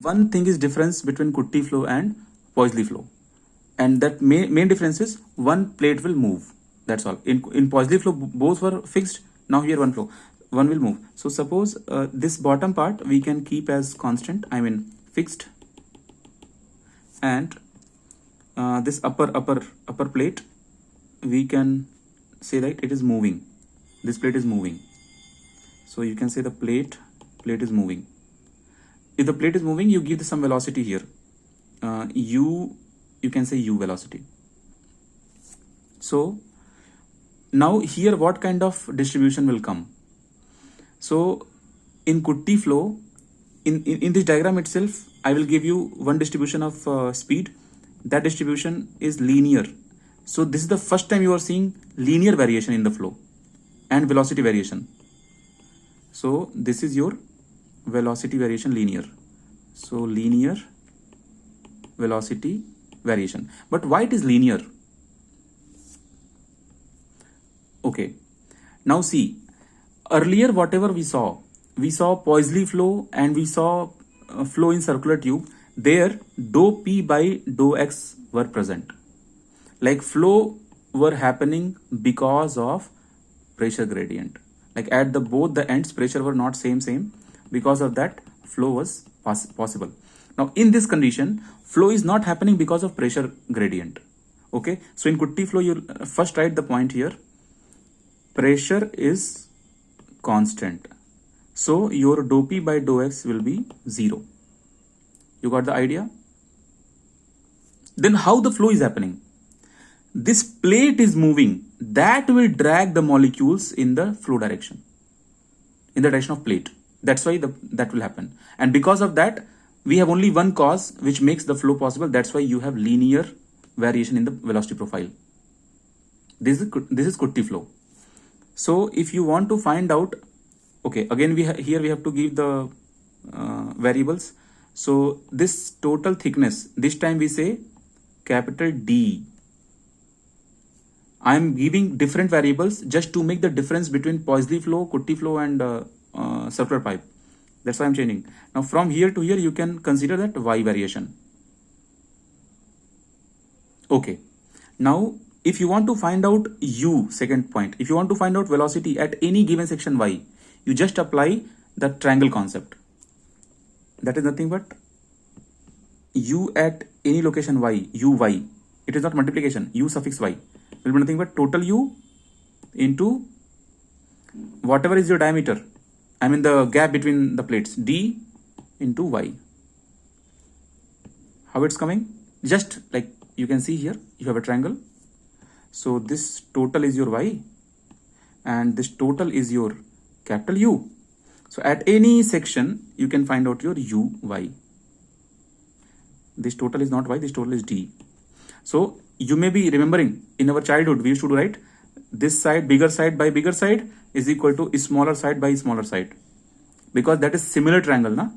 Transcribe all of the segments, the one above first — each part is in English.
One thing is difference between Kutty flow and Poiseuille flow, and that main difference is one plate will move. That's all. In Poiseuille flow, both were fixed. Now here one will move. So suppose this bottom part we can keep as constant. I mean fixed, and this upper plate we can say that it is moving. This plate is moving. So you can say the plate is moving. If the plate is moving, you give some velocity here. You can say u velocity. So now here what kind of distribution will come? So in Kutty flow, in this diagram itself, I will give you one distribution of speed. That distribution is linear. So this is the first time you are seeing linear variation in the flow and velocity variation. So this is your velocity variation linear. So linear velocity variation. But why it is linear? Okay. Now see, earlier whatever we saw Poiseuille flow and we saw flow in circular tube. There dou p by dou x were present. Like flow were happening because of pressure gradient. Like at both the ends pressure were not same. Because of that flow was possible. Now in this condition flow is not happening because of pressure gradient. Okay, so in Kutty flow you first write the point here. Pressure is constant. So your dou p by dou x will be 0. You got the idea? Then how the flow is happening? This plate is moving. That will drag the molecules in the flow direction. In the direction of plate. That's why that will happen. And because of that, we have only one cause which makes the flow possible. That's why you have linear variation in the velocity profile. This is Kutty flow. So if you want to find out, okay, again here we have to give the variables. So this total thickness, this time we say capital D. I am giving different variables just to make the difference between Poiseuille flow, Kutty flow and circular pipe. That's why I'm changing. Now from here to here you can consider that Y variation. Okay. Now if you want to find out U, second point, if you want to find out velocity at any given section Y, you just apply the triangle concept. That is nothing but U at any location Y, UY. It is not multiplication. U suffix Y will be nothing but total U into whatever is your diameter. I mean the gap between the plates, D into Y. How it's coming? Just like you can see here, you have a triangle. So this total is your Y and this total is your capital U. So at any section, you can find out your UY. This total is not Y, this total is D. So you may be remembering in our childhood, we used to do, right? This side, bigger side by bigger side is equal to smaller side by smaller side. Because that is similar triangle, na?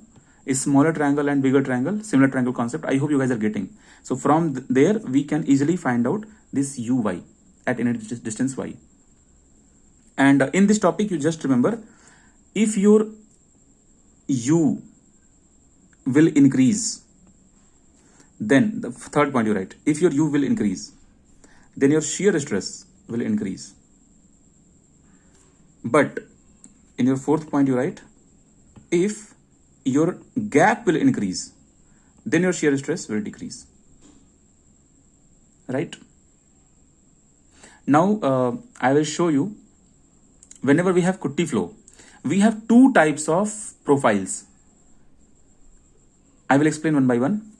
A smaller triangle and bigger triangle, similar triangle concept. I hope you guys are getting. So from there, we can easily find out this UY at any distance Y. And in this topic, you just remember, if your U will increase, then the third point you write, if your U will increase, then your shear stress will increase. But in your fourth point you write, if your gap will increase, then your shear stress will decrease. Right? Now I will show you, whenever we have Kutty flow, we have two types of profiles. I will explain one by one.